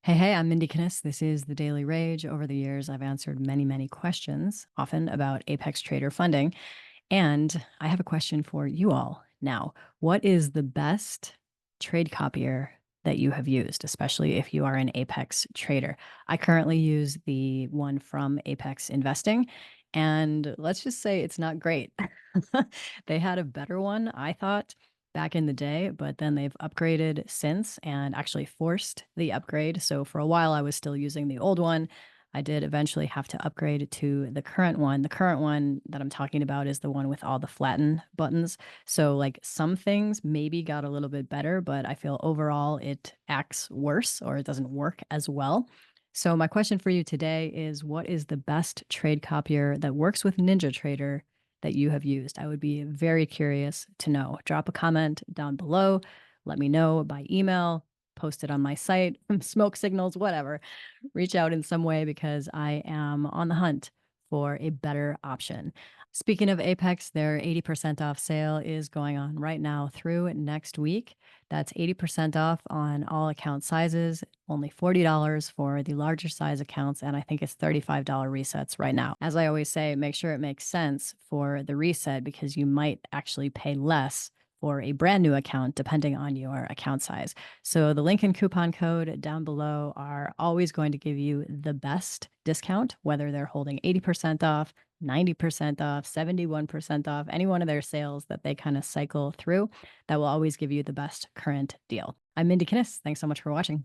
Hey, I'm Mindy Kinnis. This is the Daily Rage. Over the years, I've answered many questions, often about Apex Trader funding. And I have a question for you all now. What is the best trade copier that you have used, especially if you are an Apex trader? I currently use the one from Apex Investing, and let's just say it's not great. They had a better one, I thought, back in the day, but then they've upgraded since and actually forced the upgrade. So for a while, I was still using the old one. I did eventually have to upgrade to the current one. The current one that I'm talking about is the one with all the flatten buttons. So, like, some things maybe got a little bit better, but I feel overall it acts worse or it doesn't work as well. So, my question for you today is, what is the best trade copier that works with NinjaTrader that you have used? I would be very curious to know. Drop a comment down below. Let me know by email, post it on my site, smoke signals, whatever. Reach out in some way because I am on the hunt for a better option. Speaking of Apex, their 80% off sale is going on right now through next week. That's 80% off on all account sizes, only $40 for the larger size accounts, and I think it's $35 resets right now. As I always say, make sure it makes sense for the reset because you might actually pay less for a brand new account depending on your account size. So the link and coupon code down below are always going to give you the best discount, whether they're holding 80% off, 90% off, 71% off, any one of their sales that they kind of cycle through, that will always give you the best current deal. I'm Mindy Kinnis. Thanks so much for watching.